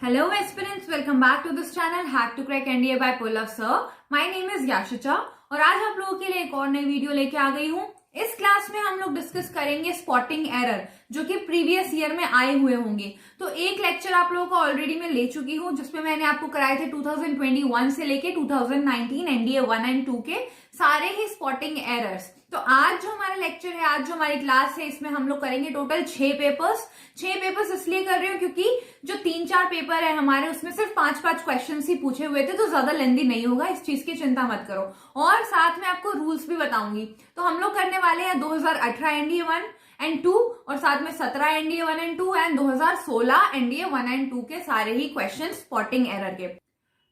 Hello aspirants, welcome back to this channel Hack to Crack NDA by Pullav Sir. My name is Yashicha और आज आप लोगों के लिए एक और नई वीडियो लेके आ गई हूँ। इस क्लास में हम लोग डिस्कस करेंगे स्पॉटिंग एरर जो कि प्रीवियस ईयर में आए हुए होंगे। तो एक लेक्चर आप लोगों को ऑलरेडी मैं ले चुकी हूँ जिसमें मैंने आपको कराए थे 2021 से लेके 2019 एनडीए 1 एंड 2 के सारे ही स्पॉटिंग एरर्स। तो आज जो हमारा लेक्चर है, आज जो हमारी क्लास है, इसमें हम लोग करेंगे टोटल 6 पेपर्स। 6 पेपर्स इसलिए कर रही हूँ क्योंकि जो 3-4 पेपर है हमारे उसमें सिर्फ 5-5 क्वेश्चन ही पूछे हुए थे, तो ज्यादा लेंदी नहीं होगा, इस चीज की चिंता मत करो। और साथ में आपको रूल्स भी बताऊंगी। तो हम लोग करने वाले हैं 2018 एनडीए 1 एंड 2 और साथ में 17 NDA 1 and 2 and 2016 NDA 1 and 2 के सारे ही क्वेश्चन स्पॉटिंग एरर के।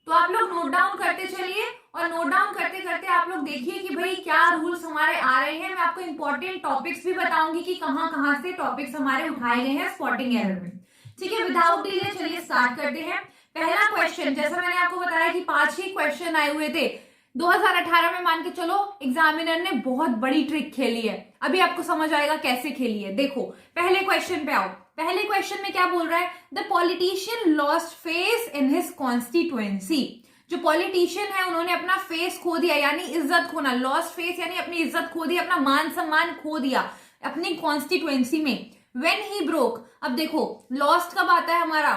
तो आप लोग नोट डाउन करते चलिए और नोट डाउन करते करते आप लोग देखिए कि भाई क्या रूल्स हमारे आ रहे हैं। मैं आपको इंपॉर्टेंट टॉपिक्स भी बताऊंगी कि कहां से टॉपिक्स हमारे उठाए गए हैं स्पॉटिंग एरर में। ठीक है, विदाउट डिले चलिए स्टार्ट करते हैं। पहला क्वेश्चन, जैसा मैंने आपको बताया कि 5 ही क्वेश्चन आए हुए थे 2018 में, मान के चलो एग्जामिनर ने बहुत बड़ी ट्रिक खेली है। अभी आपको समझ आएगा कैसे खेली है। देखो पहले क्वेश्चन पे आओ। पहले क्वेश्चन में क्या बोल रहा है? The politician lost face in his constituency. जो पॉलिटिशियन है उन्होंने अपना फेस खो दिया, यानी इज्जत खोना। लॉस्ट फेस यानी अपनी इज्जत खो दी, अपना मान सम्मान खो दिया अपनी कॉन्स्टिट्यूएंसी में। व्हेन ही ब्रोक, अब देखो लॉस्ट कब आता है हमारा,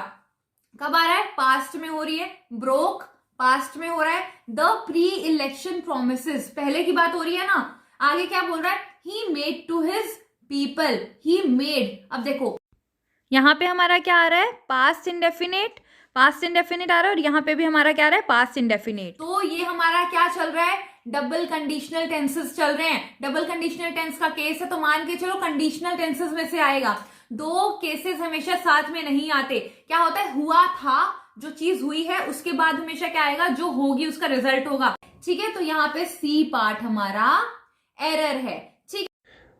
कब आ रहा है? पास्ट में हो रही है। ब्रोक पास्ट में हो रहा है। द प्री इलेक्शन प्रोमिसेस, पहले की बात हो रही है ना। आगे क्या बोल रहा है? He made to his people, he made. अब देखो यहां पे हमारा क्या आ रहा है? पास्ट इंडेफिनिट, पास्ट इंडेफिनिट आ रहा है और यहाँ पे भी हमारा क्या आ रहा है? Past indefinite. तो ये हमारा क्या चल रहा है? डबल कंडीशनल टेंसेस चल रहे हैं। डबल कंडीशनल टेंस का केस है तो मान के चलो कंडीशनल टेंसेस में से आएगा। 2 केसेस हमेशा साथ में नहीं आते। क्या होता है? हुआ था, जो चीज हुई है उसके बाद हमेशा क्या आएगा? जो होगी उसका रिजल्ट होगा। ठीक है, तो यहाँ पे सी पार्ट हमारा एरर है। ठीक,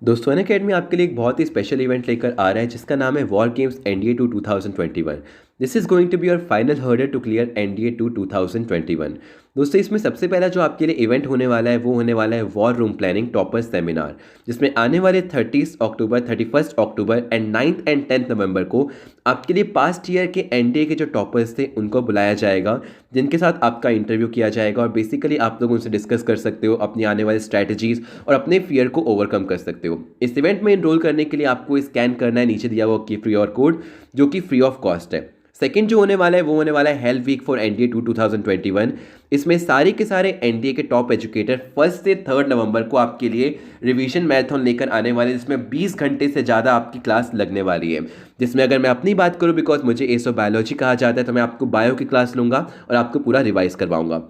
दोस्तों अनअकैडमी आपके लिए एक बहुत ही स्पेशल इवेंट लेकर आ रहा है जिसका नाम है war games NDA 2 2021। This is going to be your final hurdle to clear NDA 2 2021। दोस्तों इसमें सबसे पहला जो आपके लिए इवेंट होने वाला है वो होने वाला है war room planning topper seminar, जिसमें आने वाले 30 अक्टूबर, 31 October and 9th and 10th नवंबर को आपके लिए पास्ट ईयर के एनडीए के जो टॉपर्स थे उनको बुलाया जाएगा, जिनके साथ आपका इंटरव्यू किया जाएगा और बेसिकली आप लोग उनसे डिस्कस कर सकते हो अपनी आने वाली स्ट्रैटेजीज और अपने फियर को ओवरकम कर सकते हो। इस इवेंट में इनरोल करने के लिए आपको स्कैन करना है नीचे दिया हुआ QR कोड जो कि फ्री ऑफ कॉस्ट है। सेकंड जो होने वाला है वो होने वाला है हेल्थ वीक फॉर एनडीए 2 2021। इसमें सारे के सारे एनडीए के टॉप एजुकेटर 1 से 3 नवंबर को आपके लिए रिवीजन मैराथन लेकर आने वाले, जिसमें 20 घंटे से ज़्यादा आपकी क्लास लगने वाली है। जिसमें अगर मैं अपनी बात करूँ, बिकॉज मुझे एसो बायोलॉजी कहा जाता है, तो मैं आपको बायो की क्लास लूँगा और आपको पूरा रिवाइज करवाऊँगा।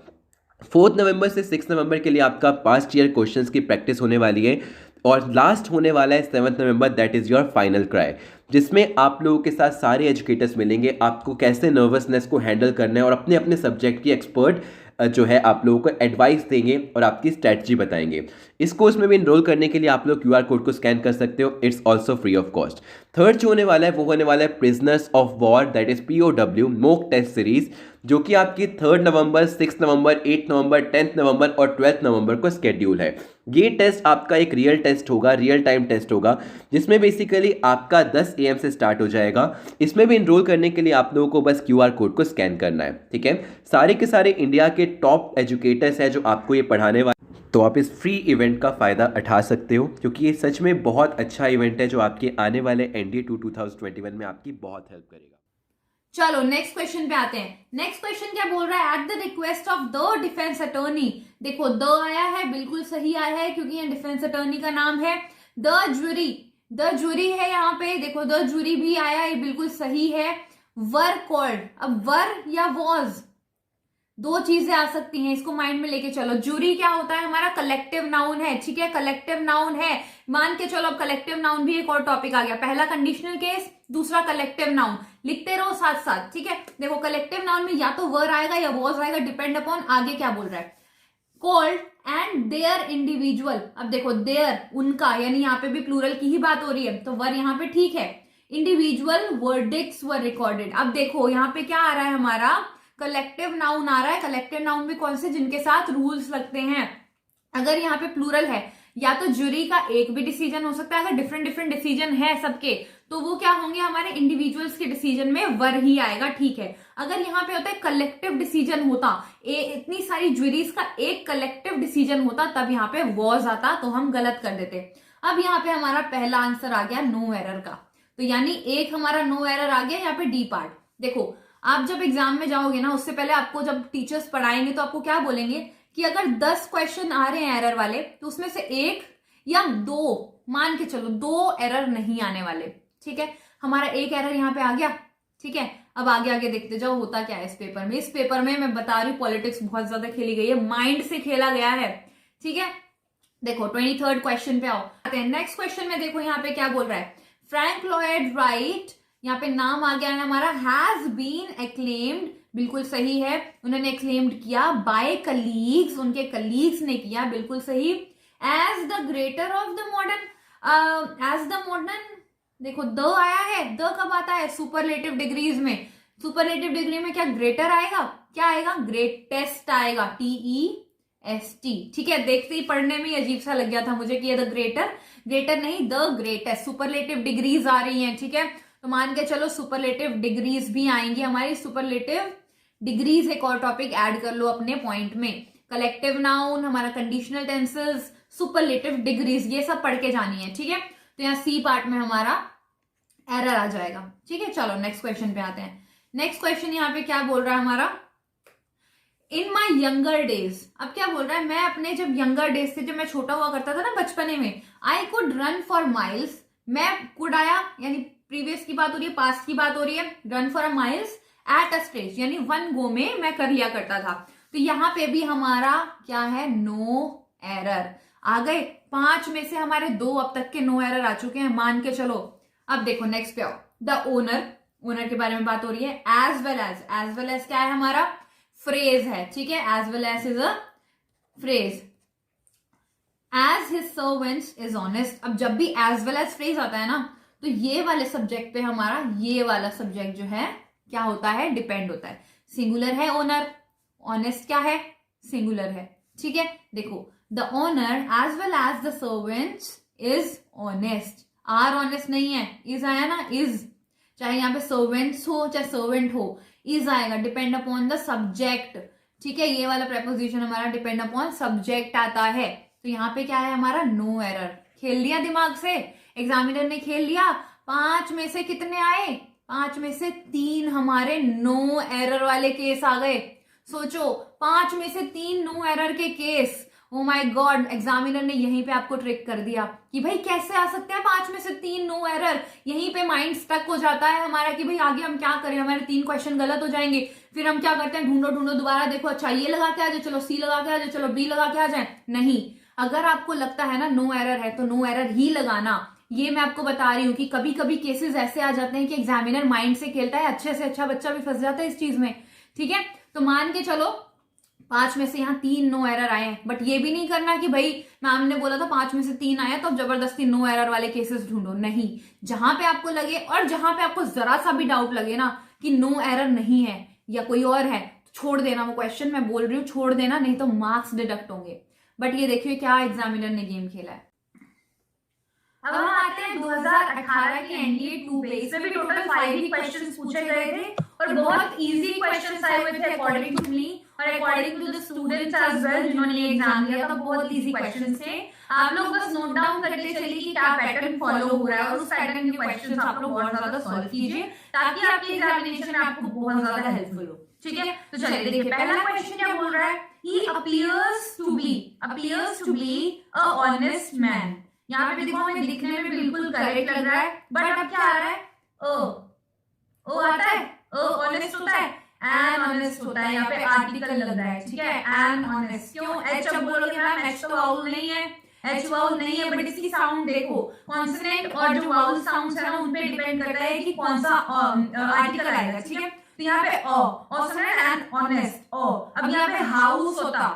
4 नवंबर से 6 नवंबर के लिए आपका पास्ट ईयर क्वेश्चंस की प्रैक्टिस होने वाली है और लास्ट होने वाला है 7 नवंबर, that is your final cry, जिसमें आप लोगों के साथ सारे एजुकेटर्स मिलेंगे, आपको कैसे नर्वसनेस को हैंडल करना है और अपने अपने सब्जेक्ट की एक्सपर्ट जो है आप लोगों को एडवाइस देंगे और आपकी स्ट्रैटेजी बताएंगे। इस कोर्स में भी इनरोल करने के लिए आप लोग QR कोड को स्कैन कर सकते हो। It's also free of cost. Third जो होने वाला है वो होने वाला है prisoners of war, that is POW mock test series, जो कि आपकी 3 नवंबर, 6 नवंबर, 8 नवंबर, 10th नवंबर और 12th नवंबर को स्केड्यूल है। ये टेस्ट आपका एक रियल टेस्ट होगा, रियल टाइम टेस्ट होगा, जिसमें बेसिकली आपका 10 AM से स्टार्ट हो जाएगा। इसमें भी इनरोल करने के लिए आप लोगों को बस QR कोड को स्कैन करना है। ठीक है, सारे के सारे इंडिया के टॉप एजुकेटर्स हैं जो आपको ये पढ़ाने वाले, तो आप इस फ्री इवेंट का फ़ायदा उठा सकते हो क्योंकि ये सच में बहुत अच्छा इवेंट है जो आपके आने वाले एनडीए 2 2021 में आपकी बहुत हेल्प करेगा। चलो नेक्स्ट क्वेश्चन पे आते हैं। नेक्स्ट क्वेश्चन क्या बोल रहा है? At the request of the defence attorney. देखो द आया है, बिल्कुल सही आया है क्योंकि ये डिफेंस अटॉर्नी का नाम है। द ज्यूरी, द ज्यूरी है यहाँ पे, देखो द ज्यूरी भी आया, ये बिल्कुल सही है। वर कॉल्ड, अब वर या वॉज, 2 चीजें आ सकती हैं, इसको माइंड में लेके चलो। जूरी क्या होता है? हमारा कलेक्टिव नाउन है। ठीक है, कलेक्टिव नाउन है, मान के चलो। अब कलेक्टिव नाउन भी एक और टॉपिक आ गया। पहला कंडीशनल केस, दूसरा कलेक्टिव नाउन, लिखते रहो साथ साथ। ठीक है, देखो कलेक्टिव नाउन में या तो वर आएगा या वॉज आएगा, डिपेंड अपॉन आगे क्या बोल रहा है। कॉल्ड एंड देयर इंडिविजुअल, अब देखो देयर उनका, यानी यहाँ पे भी प्लूरल की ही बात हो रही है तो वर यहाँ पे ठीक है। इंडिविजुअल वर्डिक्ट्स वर रिकॉर्डेड, अब देखो यहाँ पे क्या आ रहा है? हमारा कलेक्टिव नाउन आ रहा है। कलेक्टिव नाउन भी कौन से? जिनके साथ रूल्स लगते हैं। अगर यहाँ पे प्लूरल है या तो ज्यूरी का एक भी डिसीजन हो सकता है, अगर डिफरेंट डिफरेंट डिसीजन है सबके तो वो क्या होंगे, हमारे इंडिविजुअल्स के डिसीजन में वर ही आएगा, ठीक है। अगर यहाँ पे होता है कलेक्टिव डिसीजन होता, इतनी सारी ज्यूरीज का एक कलेक्टिव डिसीजन होता, तब यहाँ पे वॉज आता, तो हम गलत कर देते। अब यहाँ पे हमारा पहला आंसर आ गया नो एरर का, तो यानी एक हमारा नो एरर आ गया। यहाँ पे डी पार्ट देखो, आप जब एग्जाम में जाओगे ना, उससे पहले आपको जब टीचर्स पढ़ाएंगे तो आपको क्या बोलेंगे कि अगर 10 क्वेश्चन आ रहे हैं एरर वाले, तो उसमें से एक या दो, मान के चलो 2 एरर नहीं आने वाले, ठीक है। हमारा एक एरर यहाँ पे आ गया, ठीक है। अब आगे आगे देखते जाओ होता क्या है इस पेपर में। इस पेपर में मैं बता रही हूँ पॉलिटिक्स बहुत ज्यादा खेली गई है, माइंड से खेला गया है, ठीक है। देखो 23rd क्वेश्चन पे आओ। नेक्स्ट क्वेश्चन में देखो यहाँ पे क्या बोल रहा है, फ्रैंक लॉयड राइट, यहाँ पे नाम आ गया है हमारा, हैज बीन एक्लेम्ड, बिल्कुल सही है, उन्होंने एक्लेम्ड किया, बाय कलीग्स, उनके कलीग्स ने किया, बिल्कुल सही, as the greater of the modern, as the modern, देखो द आया है, द कब आता है, सुपरलेटिव डिग्रीज में। सुपरलेटिव डिग्री में क्या ग्रेटर आएगा, क्या आएगा, ग्रेटेस्ट आएगा, TEST, ठीक है। देखते ही पढ़ने में अजीब सा लग गया था मुझे कि ये द ग्रेटर, ग्रेटर नहीं द ग्रेटेस्ट, सुपरलेटिव डिग्रीज आ रही हैं, ठीक है। तो मान के चलो सुपरलेटिव डिग्रीज भी आएंगी हमारी, सुपरलेटिव डिग्रीज एक और टॉपिक ऐड कर लो अपने पॉइंट में, कलेक्टिव नाउन, हमारा कंडीशनल टेंसेस, सुपरलेटिव डिग्रीज, ये सब पढ़ के जानी है, ठीक है। तो यहाँ सी पार्ट में हमारा एरर आ जाएगा, ठीक है। चलो नेक्स्ट क्वेश्चन पे आते हैं। नेक्स्ट क्वेश्चन यहाँ पे क्या बोल रहा है हमारा, इन माई यंगर डेज, अब क्या बोल रहा है, मैं अपने जब यंगर डेज थे, जब मैं छोटा हुआ करता था ना बचपने में, I could run for miles, मैं कुड आया यानी प्रीवियस की बात हो रही है, पास्ट की बात हो रही है, run for a miles at a stretch, यानी 1 गो में मैं कर लिया करता था। तो यहाँ पे भी हमारा क्या है, नो एरर आ गए। 5 में से हमारे 2 अब तक के नो एरर आ चुके हैं, मान के चलो। अब देखो नेक्स्ट पे आओ, द ओनर, ओनर के बारे में बात हो रही है, एज वेल एज क्या है हमारा, फ्रेज है, ठीक है, as well as is a phrase, as his servants is honest. अब जब भी एज वेल एज फ्रेज आता है ना, तो ये वाले सब्जेक्ट पे हमारा ये वाला सब्जेक्ट जो है क्या होता है, डिपेंड होता है। सिंगुलर है ओनर, ऑनेस्ट क्या है, सिंगुलर है, ठीक है। देखो the owner as well as the servants is honest, are honest नहीं है, इज आया ना, इज, चाहे यहाँ पे सर्वेंट्स हो चाहे सर्वेंट हो, इज आएगा, डिपेंड अपॉन द सब्जेक्ट, ठीक है। ये वाला प्रेपोजिशन हमारा डिपेंड अपॉन सब्जेक्ट आता है। तो यहाँ पे क्या है हमारा, नो एरर। खेल लिया दिमाग से, एग्जामिनर ने खेल लिया। 5 में से कितने आए, 5 में से 3 हमारे नो एरर वाले केस आ गए। सोचो 5 में से 3 नो एरर के case, oh my God, examiner ने यहीं पे आपको ट्रिक कर दिया कि भाई कैसे आ सकते हैं 5 में से 3 नो एरर। यहीं पे माइंड स्टक हो जाता है हमारा कि भाई आगे हम क्या करें, हमारे 3 क्वेश्चन गलत हो जाएंगे। फिर हम क्या करते हैं, ढूंढो दोबारा, देखो अच्छा ये लगा के आ जाए, चलो सी लगा के आ जाए, चलो बी लगा के आ जाए। नहीं, अगर आपको लगता है ना नो एरर है, तो नो एरर ही लगाना। ये मैं आपको बता रही हूँ कि कभी कभी केसेस ऐसे आ जाते हैं कि एग्जामिनर माइंड से खेलता है, अच्छे से अच्छा बच्चा भी फंस जाता है इस चीज में, ठीक है। तो मान के चलो 5 में से यहाँ 3 नो एरर आए हैं, बट ये भी नहीं करना कि भाई मैम ने बोला था 5 में से 3 आया तो अब जबरदस्ती नो एरर वाले केसेस ढूंढो। नहीं, जहां पे आपको लगे और जहां पे आपको जरा सा भी डाउट लगे ना कि नो एरर नहीं है या कोई और है, तो छोड़ देना वो क्वेश्चन, मैं बोल रही हूँ छोड़ देना, नहीं तो मार्क्स डिडक्ट होंगे। बट ये देखिए क्या एग्जामिनर ने गेम खेला है। अब हम आते हैं 2018 के एनडीए 2 पे। इसमें भी टोटल 5 ही क्वेश्चंस पूछे गए थे और बहुत इजी क्वेश्चंस आए हुए थे अकॉर्डिंग टू मी और according to the students as well जिन्होंने ये एग्जाम दिया था। बहुत इजी क्वेश्चंस थे। आप लोग बस नोट डाउन करते चलिए कि क्या पैटर्न फॉलो हो रहा है और उस पैटर्न के क्वेश्चंस आप लोग बहुत ज्यादा सॉल्व कीजिए ताकि आपकी एग्जामिनेशन में आपको बहुत ज्यादा हेल्पफुल हो, ठीक है। तो चलिए देखिए पहला क्वेश्चन क्या बोल रहा है, he appears to be a honest man. यहाँ पे देखो हमें दिखने में बिल्कुल करेक्ट लग रहा है, बट अब क्या आ रहा है, ओ आता है, ऑनेस्ट होता है, एन ऑनेस्ट होता है, यहाँ पे आर्टिकल लग रहा है, ठीक है, एन ऑनेस्ट। क्यों एच अब बोलोगे मैम, एच तो वाउल नहीं है, एच वाउल नहीं है, बट इसकी साउंड देखो, कॉन्सोनेंट और जो वाउल साउंड्स है ना उन पे डिपेंड करता है कि कौन सा आर्टिकल आएगा, ठीक है। तो यहाँ पे ऑनेस्ट एंड ऑनेस्ट, अब यहाँ पे हाउस होता,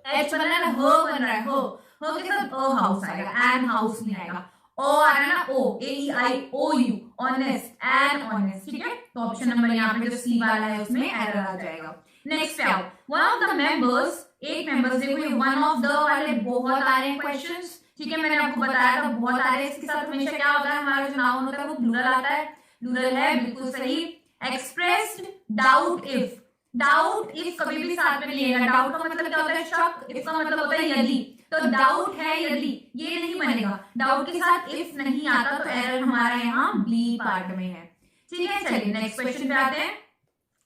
एच बन रहा है, ह बन रहा है, ह के साथ अ हाउस आएगा, एन हाउस नहीं आएगा। ओ आ रहा है ना, ओ ए ई आई ओ यू, ऑनेस्ट एंड ऑनेस्ट, ठीक है। तो ऑप्शन नंबर यहाँ पे जो सी वाला है उसमें एरर आ जाएगा। नेक्स्ट पे आओ, one of the members 8 members. देखो ये वन ऑफ द वाले बहुत आ रहे हैं क्वेश्चंस, ठीक है, मैंने आपको बताया था बहुत आ रहे हैं। इसके साथ हमेशा क्या होता है, हमारा जो नाउन होता है वो प्लूरल आता है, प्लूरल है, बिल्कुल सही। Expressed doubt if, doubt if कभी भी साथ में लिएगा। डाउट का मतलब क्या होता है, शक। इफ का मतलब होता है यदि, तो डाउट है यदि, ये नहीं बनेगा। डाउट के साथ इफ नहीं आता तो एरर हमारा यहाँ बी पार्ट में है, ठीक है। चलिए नेक्स्ट क्वेश्चन पे आते हैं।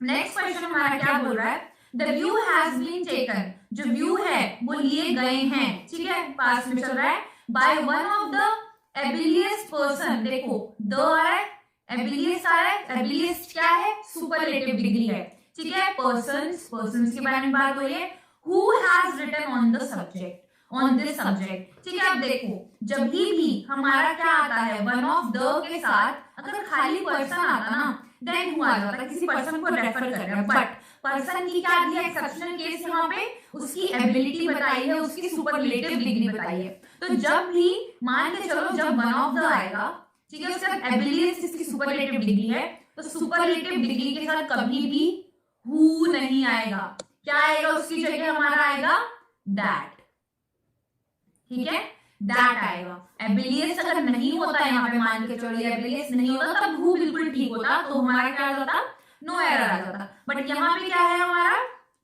नेक्स्ट क्वेश्चन हमारा क्या बोल रहा है, the view has been taken, जो व्यू है वो लिए गए हैं, ठीक है, पास्ट में चल रहा है, by one of the ablest person. देखो द आ रहा है, एबिलियस्ट आ रहा है, एबिलियस्ट क्या है, सुपरलेटिव डिग्री है, ठीक है। पर्सन्स, पर्सन्स के बारे में बात हो रही है। Who has written on the subject, on this subject, ठीक है। अब देखो जब भी हमारा क्या आता है वन ऑफ द के साथ, अगर खाली पर्सन आता ना देन हु आ जाता, किसी पर्सन को रेफर कर रहे हैं। बट पर्सन की क्या दिया, एक्सेप्शनल केस यहाँ पे, उसकी एबिलिटी बताई है, उसकी सुपरलेटिव डिग्री बताई है। तो जब भी मान के चलो जब वन ऑफ द आएगा, ठीक है, उसके बाद एबिलियस्ट इसकी सुपरलेटिव डिग्री है, तो सुपरलेटिव डिग्री के साथ कभी भी हु नहीं आएगा। क्या आएगा उसकी जगह, हमारा आएगा दैट, ठीक है, दैट आएगा। एबिलियस अगर नहीं होता यहाँ पे, मान के चलो एबिलियस नहीं होता तब हु बिल्कुल ठीक होता, तो हमारा क्या आ जाता, नो एरर आ जाता। बट यहाँ पे क्या है हमारा,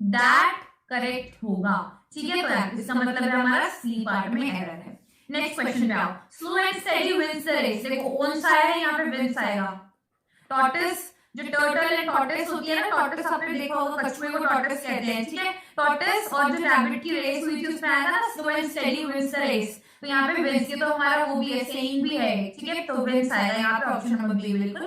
दैट करेक्ट होगा, ठीक है। तो इसका मतलब है हमारा सी पार्ट में एरर है। नेक्स्ट क्वेश्चन पे आओ। Slow and steady wins the race. देखो ओन सा है, यहाँ पे विंस आएगा। टॉर्टोइस, जो टर्टल एंड टॉर्टोइस होती है ना, टॉर्टोइस आपने देखा होगा, कछुए को टॉर्टोइस कहते हैं, ठीक है। टॉर्टोइस और जो रैबिट की रेस हुई थी उसमें आया था ना, slow and steady wins the race, तो यहाँ पे विंस, ये तो हमारा वो भी है, सेइंग भी है, ठीक है, तो विंस आएगा यहाँ पे। ऑप्शन नंबर बी बिल्कुल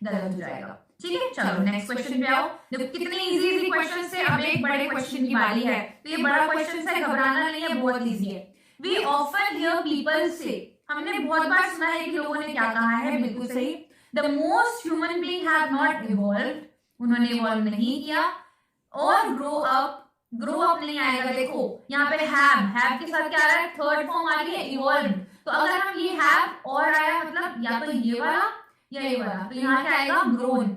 गलत हो जाएगा, ठीक है। चलो नेक्स्ट क्वेश्चन पे आओ। देखो कितने इजी इजी क्वेश्चन से अब एक बड़े क्वेश्चन की बारी है, तो ये बड़ा क्वेश्चन है, घबराना नहीं है, बहुत इजी है। वी ऑफन हियर पीपल से, हमने बहुत बार सुना है कि लोगों ने क्या कहा है, बिल्कुल सही। The most human being have not evolved, उन्होंने इवॉल्व नहीं किया। और ग्रो अप, ग्रो अप नहीं आएगा। देखो यहाँ पे हैव के साथ क्या आ रहा है, थर्ड फॉर्म आ रही है इवॉल्व, तो अगर हम ये हैव और आया मतलब या तो ये वाला या ये वाला, तो यहाँ क्या आएगा, ग्रोन,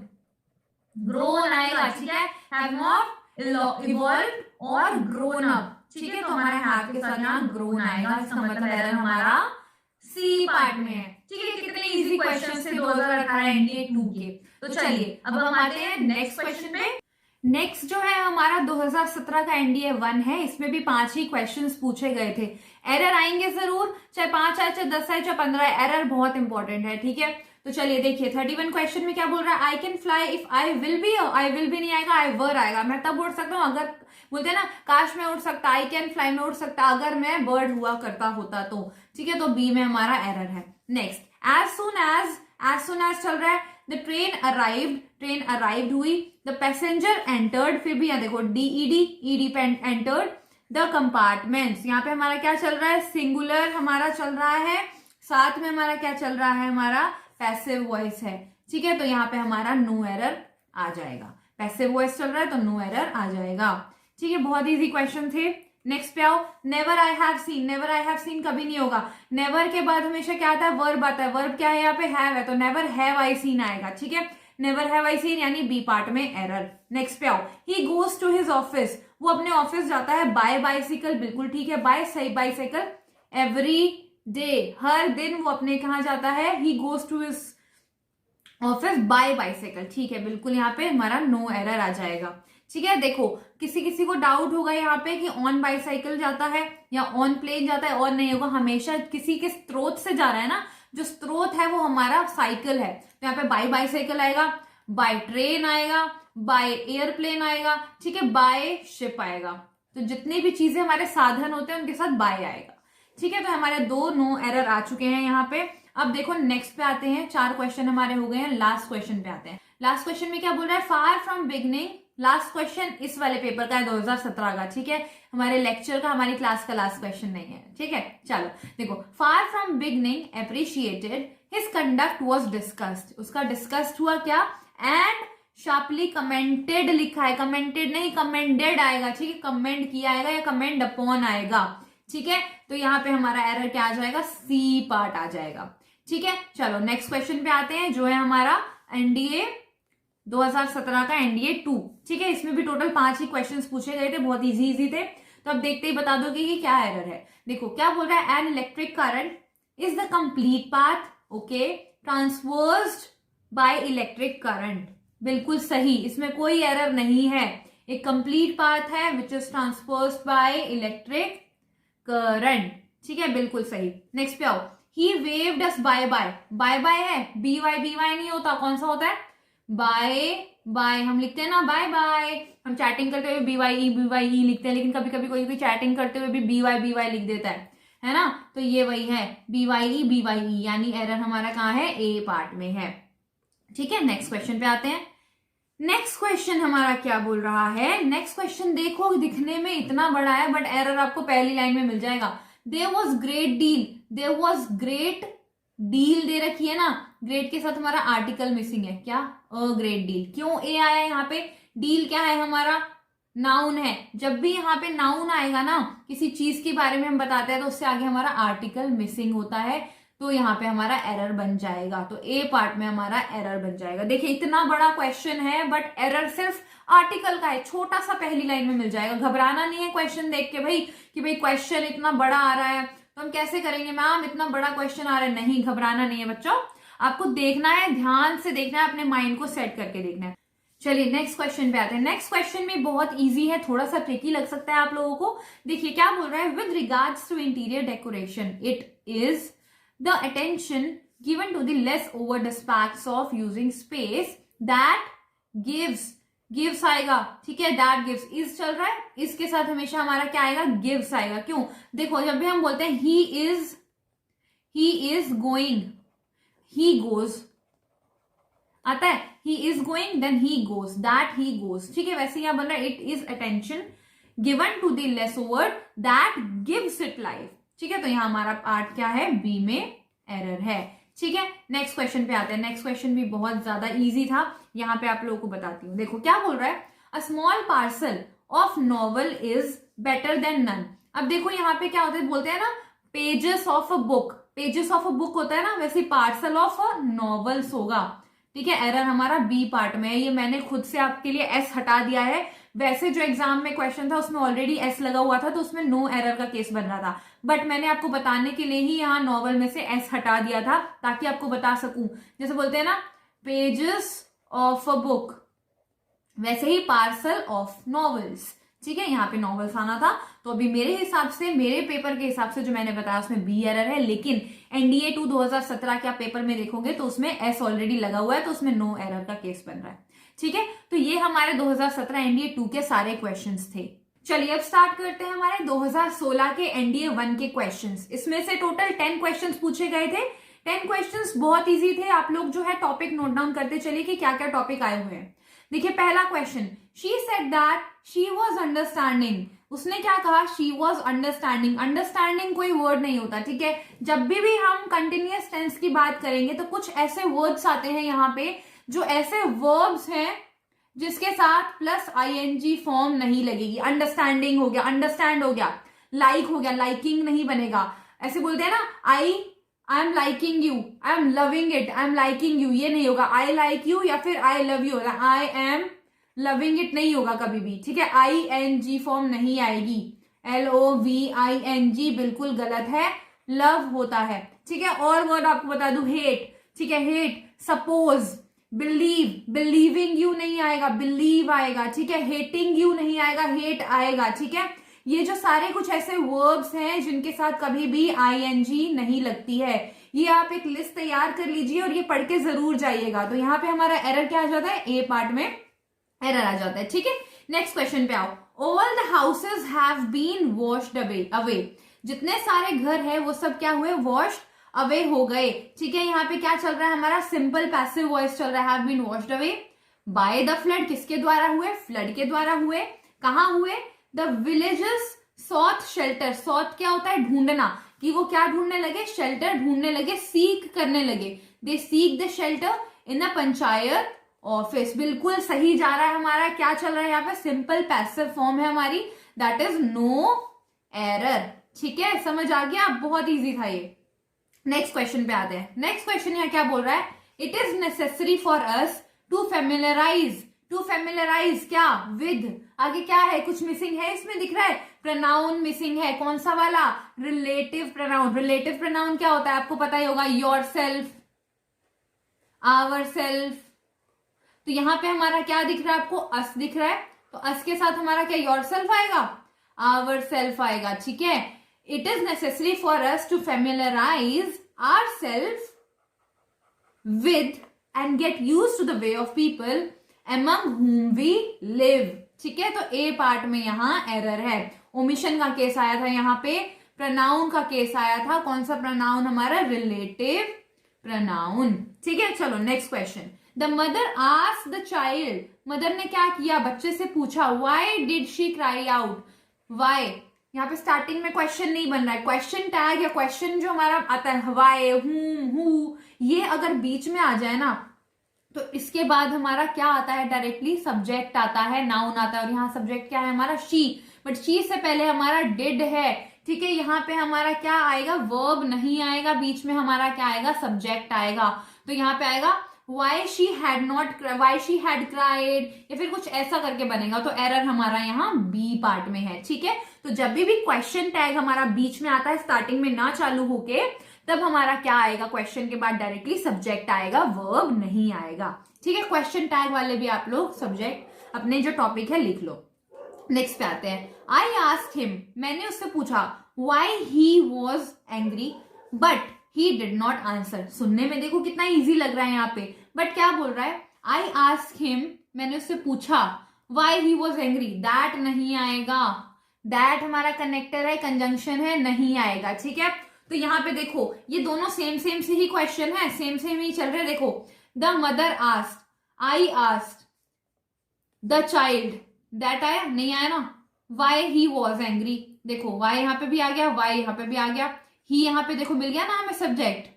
ग्रोन आएगा, ठीक है। हैव नॉट इवॉल्व और ग्रोन अप, ठीक है, तो हमारे हैव के साथ यहाँ ग्रोन आएगा। इसका मतलब एरर हमारा सी पार्ट में है, ठीक है। कितने इजी क्वेश्चन से 2018 एनडीए 2 के। तो चलिए अब हम आते हैं नेक्स्ट क्वेश्चन पे। नेक्स्ट जो है हमारा 2017 का एनडीए 1 है, इसमें भी 5 ही क्वेश्चंस पूछे गए थे। एरर आएंगे जरूर, चाहे 5 आए, चाहे 10 आए, चाहे 15 आए, एरर बहुत इंपॉर्टेंट है, ठीक है। तो चलिए देखिए 31 क्वेश्चन में क्या बोल रहा है, I can fly if I will be. I will भी नहीं आएगा, आई वर आएगा। मैं तब उड़ सकता हूँ अगर, बोलते हैं ना काश मैं उड़ सकता, आई कैन फ्लाई में उड़ सकता अगर मैं बर्ड हुआ करता होता तो, ठीक है, तो बी में हमारा एरर है। नेक्स्ट एज सुन एज चल रहा है। The train arrived, train arrived हुई। द पैसेंजर एंटर्ड, फिर भी यहाँ देखो ईडी पे एंटर्ड। द कंपार्टमेंट्स, यहाँ पे हमारा क्या चल रहा है, सिंगुलर हमारा चल रहा है, साथ में हमारा क्या चल रहा है, हमारा पैसिव वॉइस है, ठीक है, तो यहाँ पे हमारा नो एरर आ जाएगा। पैसिव वॉइस चल रहा है तो नो एरर आ जाएगा, ठीक है। बहुत इजी क्वेश्चन थे। नेक्स्ट पे आओ। Never I have seen, never I have seen कभी नहीं होगा। नेवर के बाद हमेशा क्या आता है, वर्ब आता है। वर्ब क्या है यहाँ पे, हैव है, तो नेवर हैव आई सीन आएगा, ठीक है। नेवर हैव आई सीन यानी बी पार्ट में एरर। नेक्स्ट पे आओ। He goes to his office, वो अपने ऑफिस जाता है बाय बाइसिकल, बिल्कुल ठीक है, बाय सही बाइसिकल। एवरी डे, हर दिन वो अपने कहाँ जाता है, he goes to his office by bicycle, ठीक है, बिल्कुल यहाँ पे हमारा नो एरर आ जाएगा, ठीक है। देखो किसी किसी को डाउट होगा यहाँ पे कि ऑन बाइसाइकिल जाता है या ऑन प्लेन जाता है, और नहीं होगा, हमेशा किसी के स्रोत से जा रहा है ना, जो स्रोत है वो हमारा साइकिल है, तो यहाँ पे बाय बाइसाइकिल आएगा, बाय ट्रेन आएगा, बाय एयरप्लेन आएगा, ठीक है, बाय शिप आएगा। तो जितनी भी चीजें हमारे साधन होते हैं उनके साथ बाय आएगा, ठीक है। तो हमारे 2 नो एरर आ चुके हैं यहाँ पे। अब देखो नेक्स्ट पे आते हैं, 4 क्वेश्चन हमारे हो गए हैं। लास्ट क्वेश्चन पे आते हैं। लास्ट क्वेश्चन में क्या बोल रहा है, far from beginning. Last question इस वाले पेपर का है 2017 का, ठीक है, हमारे लेक्चर का, हमारी क्लास का लास्ट क्वेश्चन नहीं है, ठीक है। चलो देखो, far from beginning appreciated his conduct was discussed, उसका डिस्कस्ड हुआ क्या, एंड शार्पली कमेंटेड लिखा है, कमेंटेड नहीं कमेंडेड आएगा, ठीक है, कमेंट किया आएगा या कमेंड अपॉन आएगा, ठीक है। तो यहाँ पे हमारा एरर क्या आ जाएगा, सी पार्ट आ जाएगा, ठीक है। चलो नेक्स्ट क्वेश्चन पे आते हैं, जो है हमारा एनडीए 2017 का एनडीए 2, ठीक है। इसमें भी टोटल 5 ही क्वेश्चंस पूछे गए थे, बहुत इजी थे। तो अब देखते ही बता दोगे कि क्या एरर है। देखो क्या बोल रहा है, an electric current is the complete path, okay, traversed by electric current. बिल्कुल सही, इसमें कोई एरर नहीं है, एक कंप्लीट पाथ है which is traversed by electric current. ठीक है, बिल्कुल सही। नेक्स्ट पे आओ, he waved us bye bye. Bye bye है, बी वाई नहीं होता, कौन सा होता है, बाय बाय। हम लिखते हैं ना बाय बाय, हम चैटिंग करते हुए बी वाई ई लिखते हैं, लेकिन कभी कभी कोई चैटिंग करते हुए भी बी वाई लिख देता है ना, तो ये वही है बी वाई ई, यानी एरर हमारा कहाँ है, ए पार्ट में है। ठीक है, नेक्स्ट क्वेश्चन पे आते हैं। नेक्स्ट क्वेश्चन हमारा क्या बोल रहा है, नेक्स्ट क्वेश्चन देखो दिखने में इतना बड़ा है बट एरर आपको पहली लाइन में मिल जाएगा। There was great deal, there was great deal दे रखी है ना, ग्रेट के साथ हमारा आर्टिकल मिसिंग है, क्या, अ ग्रेट डील। क्यों ए आया यहाँ पे, डील क्या है हमारा, नाउन है। जब भी यहाँ पे नाउन आएगा ना, किसी चीज के बारे में हम बताते हैं तो उससे आगे हमारा आर्टिकल मिसिंग होता है, तो यहाँ पे हमारा एरर बन जाएगा, तो ए पार्ट में हमारा एरर बन जाएगा। देखिए इतना बड़ा क्वेश्चन है बट एरर सिर्फ आर्टिकल का है, छोटा सा पहली लाइन में मिल जाएगा। घबराना नहीं है क्वेश्चन देख के भाई कि भाई क्वेश्चन इतना बड़ा आ रहा है तो हम कैसे करेंगे मैम, इतना बड़ा क्वेश्चन आ रहा है, नहीं घबराना नहीं है बच्चों, आपको देखना है, ध्यान से देखना है, अपने माइंड को सेट करके देखना है। चलिए नेक्स्ट क्वेश्चन पे आते हैं। नेक्स्ट क्वेश्चन भी बहुत इजी है, थोड़ा सा ट्रिकी लग सकता है आप लोगों को। देखिए क्या बोल रहा है, with regards to interior decoration it is the attention given to the less over dispatch of using space that gives आएगा। ठीक है, that gives is चल रहा है, इसके साथ हमेशा हमारा क्या आएगा, gives आएगा। क्यों, देखो जब भी हम बोलते हैं he is going, he goes आता है, he is going then he goes, that he goes। ठीक है, वैसे यहाँ बन रहा है it is attention given to the less over that gives it life। ठीक है, तो यहाँ हमारा पार्ट क्या है, बी में एरर है। ठीक है, नेक्स्ट क्वेश्चन पे आते हैं। नेक्स्ट क्वेश्चन भी बहुत ज्यादा इजी था, यहाँ पे आप लोगों को बताती हूँ। देखो क्या बोल रहा है, a small parcel of novel is better than none. अब देखो यहाँ पे क्या होता है, बोलते हैं ना pages of a book, pages of a book होता है ना, वैसे पार्सल ऑफ अ नॉवेल्स होगा। ठीक है, एरर हमारा बी पार्ट में है, ये मैंने खुद से आपके लिए एस हटा दिया है, वैसे जो एग्जाम में क्वेश्चन था उसमें ऑलरेडी एस लगा हुआ था तो उसमें नो एरर का केस बन रहा था, बट मैंने आपको बताने के लिए ही यहाँ नॉवल में से एस हटा दिया था ताकि आपको बता सकूं। जैसे बोलते हैं ना पेजेस ऑफ अ बुक, वैसे ही पार्सल ऑफ नॉवेल्स। ठीक है, यहाँ पे नॉवेल्स आना था, तो अभी मेरे हिसाब से, मेरे पेपर के हिसाब से जो मैंने बताया उसमें बी एरर है, लेकिन एनडीए 2 2017 के आप पेपर में देखोगे तो उसमें एस ऑलरेडी लगा हुआ है, तो उसमें नो एरर का केस बन रहा है। ठीक है, तो ये हमारे 2017 एनडीए 2 के सारे क्वेश्चंस थे। चलिए अब स्टार्ट करते हैं हमारे 2016 के एनडीए 1 के क्वेश्चंस। इसमें से टोटल 10 क्वेश्चंस पूछे गए थे। 10 क्वेश्चंस बहुत इजी थे, आप लोग जो है टॉपिक नोट डाउन करते चलिए कि क्या क्या टॉपिक आए हुए हैं। देखिए पहला question, she said that she was understanding. उसने क्या कहा, शी वॉज अंडरस्टैंडिंग। अंडरस्टैंडिंग कोई वर्ड नहीं होता। ठीक है, जब भी हम कंटिन्यूअस टेंस की बात करेंगे तो कुछ ऐसे वर्ड्स आते हैं यहाँ पे जो ऐसे वर्ब्स हैं जिसके साथ प्लस आईएनजी फॉर्म नहीं लगेगी। अंडरस्टैंडिंग हो गया, अंडरस्टैंड हो गया, लाइक हो गया, लाइकिंग नहीं बनेगा। ऐसे बोलते हैं ना, I am liking you, I am loving it, I am liking you, ये नहीं होगा। आई लाइक यू या फिर आई लव यू होगा, आई एम लविंग इट नहीं होगा कभी भी। ठीक है, आई एन जी फॉर्म नहीं आएगी, LOVING बिल्कुल गलत है, लव होता है। ठीक है, और वर्ड आपको बता दूं, हेट। ठीक है, hate, suppose, believe, believing you नहीं आएगा, बिलीव आएगा। ठीक है, हेटिंग यू नहीं आएगा, हेट आएगा। ठीक है, ये जो सारे कुछ ऐसे वर्ब्स हैं जिनके साथ कभी भी आईएनजी नहीं लगती है, ये आप एक लिस्ट तैयार कर लीजिए और ये पढ़ के जरूर जाइएगा। तो यहाँ पे हमारा एरर क्या आ जाता है, ए पार्ट में एरर आ जाता है। ठीक है, नेक्स्ट क्वेश्चन पे आओ। All the houses have been washed away. जितने सारे घर है वो सब क्या हुए, वॉश्ड अवे हो गए। ठीक है, यहाँ पे क्या चल रहा है, हमारा सिंपल पैसिव वॉइस चल रहा है, have been washed away by the flood. किसके द्वारा हुए, फ्लड के द्वारा हुए। कहाँ हुए, the villages sought shelter. Sought क्या होता है, ढूंढना, कि वो क्या ढूंढने लगे, शेल्टर ढूंढने लगे, सीक करने लगे। They seek the shelter in a panchayat office. बिल्कुल सही जा रहा है हमारा, क्या चल रहा है यहाँ पे, सिंपल पैसिव फॉर्म है हमारी, दैट इज नो एरर। ठीक है, समझ आ गया, बहुत इजी था ये। नेक्स्ट क्वेश्चन पे आते हैं। नेक्स्ट क्वेश्चन यहाँ क्या बोल रहा है, it is necessary for us to familiarise to familiarise क्या विद, आगे क्या है, कुछ मिसिंग है इसमें दिख रहा है, प्रोनाउन मिसिंग है, कौन सा वाला, रिलेटिव प्रोनाउन। रिलेटिव प्रोनाउन क्या होता है आपको पता ही होगा, योर सेल्फ, आवर सेल्फ। तो यहां पे हमारा क्या दिख रहा है आपको, अस दिख रहा है, तो अस के साथ हमारा क्या योर सेल्फ आएगा, आवर सेल्फ आएगा, ठीक है। It is necessary for us to familiarise our self with and get used to the way of people among whom we live, ठीक है। तो ए पार्ट में यहाँ एरर है, ओमिशन का केस आया था, यहाँ पे प्रोनाउन का केस आया था, कौन सा प्रोनाउन हमारा, रिलेटिव प्रोनाउन, ठीक है। चलो next question, the mother asked the child, mother ने क्या किया, बच्चे से पूछा, why did she cry out, why, यहाँ पे स्टार्टिंग में क्वेश्चन नहीं बन रहा है, क्वेश्चन टैग या क्वेश्चन जो हमारा आता है व्हाई, हुम, हु, ये अगर बीच में आ जाए ना तो इसके बाद हमारा क्या आता है, डायरेक्टली सब्जेक्ट आता है, नाउन आता है, और यहाँ सब्जेक्ट क्या है हमारा, शी, बट शी से पहले हमारा डिड है, ठीक है। यहाँ पे हमारा क्या आएगा, वर्ब नहीं आएगा, बीच में हमारा क्या आएगा, सब्जेक्ट आएगा। तो यहाँ पे आएगा why she had cried, या फिर कुछ ऐसा करके बनेगा, तो एरर हमारा यहाँ बी पार्ट में है, ठीक है। तो जब भी क्वेश्चन टैग हमारा बीच में आता है, स्टार्टिंग में ना चालू होके, तब हमारा क्या आएगा, क्वेश्चन के बाद डायरेक्टली सब्जेक्ट आएगा, वर्ब नहीं आएगा, ठीक है। क्वेश्चन टैग वाले भी आप लोग सब्जेक्ट अपने जो टॉपिक है लिख लो। नेक्स्ट पे आते हैं, आई आस्क्ड हिम, मैंने उससे पूछा, why he was angry but he did not answer. सुनने में देखो कितना इजी लग रहा है यहाँ पे, बट क्या बोल रहा है, आई आस्क्ड हिम, मैंने उससे पूछा, why he was angry, that नहीं आएगा, दैट हमारा कनेक्टर है, कंजंक्शन है, नहीं आएगा, ठीक है। तो यहाँ पे देखो ये दोनों सेम सेम से ही क्वेश्चन है, सेम सेम ही चल रहे, देखो the mother asked, I asked, the child, that आया, नहीं आया ना, वाई ही वॉज एंग्री, देखो वाई यहाँ पे भी आ गया, वाई यहाँ पे भी आ गया, ही यहाँ पे देखो मिल गया ना हमें, सब्जेक्ट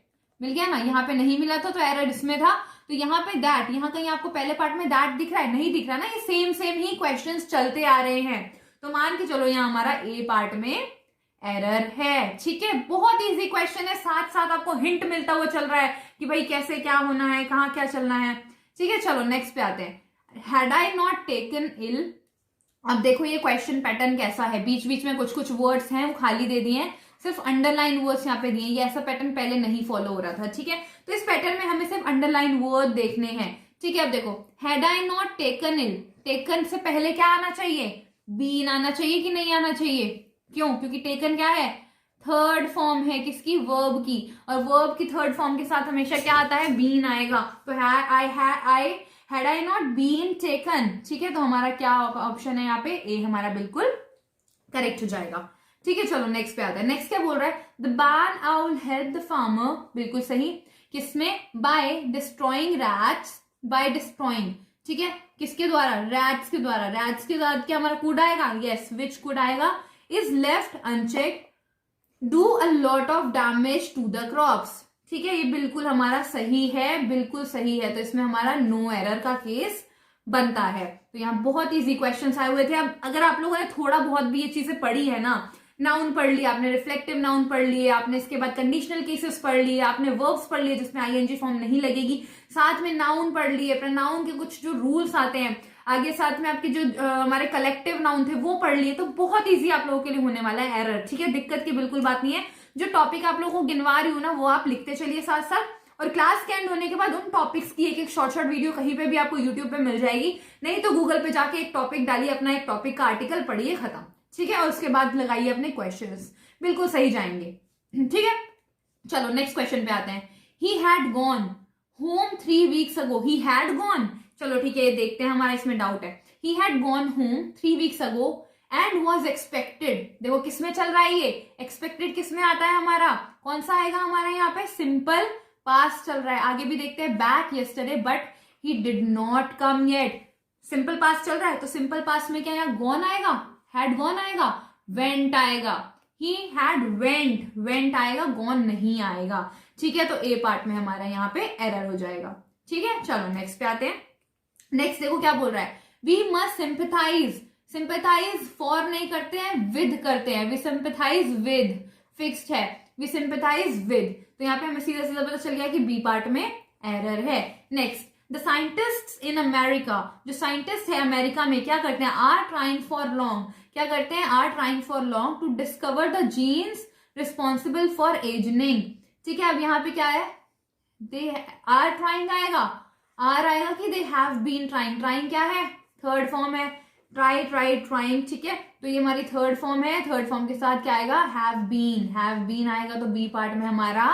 मिल गया ना, यहाँ पे नहीं मिला था तो एरर इसमें था। तो यहाँ पे दैट, यहाँ कहीं आपको पहले पार्ट में दैट दिख रहा है, नहीं दिख रहा ना, ये सेम सेम ही क्वेश्चंस चलते आ रहे हैं, तो मान के चलो यहाँ हमारा ए पार्ट में एरर है, ठीक है। बहुत इजी क्वेश्चन है, साथ साथ आपको हिंट मिलता हुआ चल रहा है कि भाई कैसे क्या होना है, कहाँ क्या चलना है, ठीक है। चलो नेक्स्ट पे आते हैं, हैड आई नॉट टेकन इल। अब देखो ये क्वेश्चन पैटर्न कैसा है, बीच बीच में कुछ कुछ वर्ड्स हैं वो खाली दे दिए हैं, सिर्फ अंडरलाइन वर्ड्स यहाँ पे दिए, ये ऐसा पैटर्न पहले नहीं फॉलो हो रहा था, ठीक है। तो इस पैटर्न में हमें सिर्फ अंडरलाइन वर्ड देखने हैं, ठीक है। अब देखो had I not taken ill, taken से पहले क्या आना चाहिए, बीन आना चाहिए कि नहीं आना चाहिए, क्यों, क्योंकि टेकन क्या है, थर्ड फॉर्म है किसकी, वर्ब की, और वर्ब की थर्ड फॉर्म के साथ हमेशा क्या आता है, बीन आएगा। तो had I not been taken, ठीक है। तो हमारा क्या ऑप्शन है यहाँ पे, ए हमारा बिल्कुल करेक्ट हो जाएगा, ठीक है। चलो नेक्स्ट पे आता है, नेक्स्ट क्या बोल रहा है, द बार्न आउल हेल्प द फार्मर, बिल्कुल सही, किसमें, by destroying rats, by destroying, ठीक है, किसके द्वारा, रैट्स के द्वारा, रैट्स के साथ क्या हमारा कुड आएगा, यस, विच कुड आएगा, is left unchecked do a lot of damage to the crops, ठीक है। ये बिल्कुल हमारा सही है, बिल्कुल सही है, तो इसमें हमारा नो एरर का केस बनता है। तो यहाँ बहुत इजी क्वेश्चंस आए हुए थे। अब अगर आप लोगों ने थोड़ा बहुत भी ये चीजें पढ़ी है ना, नाउन पढ़ लिया आपने, रिफ्लेक्टिव नाउन पढ़ लिए आपने, इसके बाद कंडीशनल केसेस पढ़ लिए आपने, वर्ब्स पढ़ लिए जिसमें आईएनजी फॉर्म नहीं लगेगी, साथ में नाउन पढ़ लिए, प्रोनाउन के कुछ जो रूल्स आते हैं आगे, साथ में आपके जो हमारे कलेक्टिव नाउन थे वो पढ़ लिए, तो बहुत इजी आप लोगों के लिए होने वाला है एरर, ठीक है। दिक्कत की बिल्कुल बात नहीं है, जो टॉपिक आप लोगों को गिनवा रही हूँ ना वो आप लिखते चलिए साथ साथ, और क्लास के एंड होने के बाद उन टॉपिक्स की एक एक शॉर्ट वीडियो कहीं पे भी आपको यूट्यूब पे मिल जाएगी, नहीं तो गूगल पे जाके एक टॉपिक डालिए, अपना एक टॉपिक का आर्टिकल पढ़िए, खत्म, ठीक है। और उसके बाद लगाइए अपने क्वेश्चंस, बिल्कुल सही जाएंगे, ठीक है। चलो नेक्स्ट क्वेश्चन पे आते हैं, he had gone home 3 weeks ago, he had gone, चलो ठीक है, ये देखते हैं, हमारा इसमें डाउट है, he had gone home 3 weeks ago and was expected, देखो किसमें चल रहा है ये, एक्सपेक्टेड किसमें आता है हमारा, कौन सा आएगा हमारा यहाँ पे, सिंपल पास्ट चल रहा है। आगे भी देखते हैं, back yesterday but he did not come yet, simple past चल रहा है, तो सिंपल पास्ट में क्या यहाँ गॉन आएगा, हैड गॉन आएगा, वेंट आएगा, ही हैड वेंट आएगा, गॉन नहीं आएगा, ठीक है। तो ए पार्ट में हमारा यहाँ पे एरर हो जाएगा, ठीक है। चलो नेक्स्ट पे आते हैं, नेक्स्ट देखो क्या बोल रहा है, we must sympathise, sympathise for नहीं करते हैं, विद करते हैं, वी सिंपैथाइज विद फिक्स्ड है, वी सिंपैथाइज विद, तो यहाँ पे हमें सीधा सीधा पता चल गया कि बी पार्ट में एरर है। Next, the scientist in America, जो साइंटिस्ट है अमेरिका में, क्या करते हैं, आर ट्राइंग फॉर लॉन्ग, क्या करते हैं, are trying for long to discover the genes responsible for ageing. ठीक है, अब यहाँ पे क्या है, दे आर ट्राइंग आएगा, आर आएगा कि they have been trying, trying क्या है, थर्ड फॉर्म है, ट्राई ट्राई ट्राइंग। ठीक है, तो ये हमारी थर्ड फॉर्म है, थर्ड फॉर्म के साथ क्या आएगा, हैव बीन आएगा, तो बी पार्ट में हमारा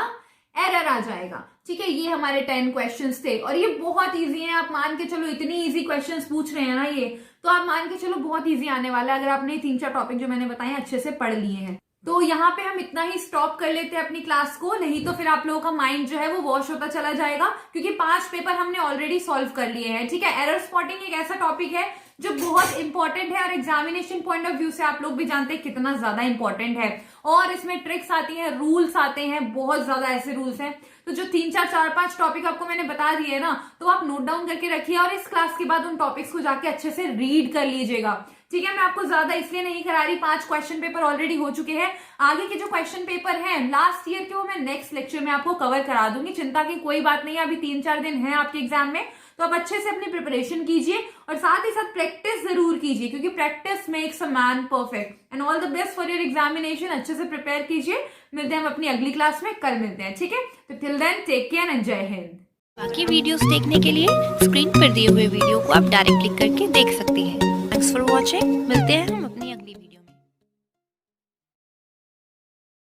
एरर आ जाएगा। ठीक है, ये हमारे 10 क्वेश्चंस थे और ये बहुत इजी है, आप मान के चलो, इतनी इजी क्वेश्चंस पूछ रहे हैं ना ये, तो आप मान के चलो बहुत इजी आने वाला है अगर आपने 3-4 टॉपिक जो मैंने बताए अच्छे से पढ़ लिए हैं। तो यहाँ पे हम इतना ही स्टॉप कर लेते हैं अपनी क्लास को, नहीं तो फिर आप लोगों का माइंड जो है वो वॉश होता चला जाएगा, क्योंकि 5 पेपर हमने ऑलरेडी सॉल्व कर लिए हैं। ठीक है, एरर स्पॉटिंग एक ऐसा टॉपिक है जो बहुत इंपॉर्टेंट है और एग्जामिनेशन पॉइंट ऑफ व्यू से आप लोग भी जानते हैं कितना ज्यादा इंपॉर्टेंट है, और इसमें ट्रिक्स आती हैं, रूल्स आते हैं, बहुत ज्यादा ऐसे रूल्स हैं। तो जो 3-4-5 टॉपिक आपको मैंने बता दिए ना, तो आप नोट डाउन करके रखिए और इस क्लास के बाद उन टॉपिक्स को जाके अच्छे से रीड कर लीजिएगा। ठीक है, मैं आपको ज्यादा इसलिए नहीं करा रही, 5 क्वेश्चन पेपर ऑलरेडी हो चुके हैं, आगे के जो क्वेश्चन पेपर हैं लास्ट ईयर के वो मैं नेक्स्ट लेक्चर में आपको कवर करा दूंगी, चिंता की कोई बात नहीं है। अभी 3-4 दिन है आपके एग्जाम में, तो आप अच्छे से अपनी प्रिपरेशन कीजिए और साथ ही साथ प्रैक्टिस जरूर कीजिए, क्योंकि practice makes a man perfect. And all the best for your examination, अच्छे से प्रिपेयर कीजिए। मिलते हैं हम अपनी अगली क्लास में, कल मिलते हैं। ठीक है, तो till then take care and जय हिंद। बाकी वीडियोस देखने के लिए स्क्रीन पर दिए हुए वीडियो को आप डायरेक्ट क्लिक करके देख सकती हैं। थैंक्स फॉर वॉचिंग, मिलते हैं हम अपने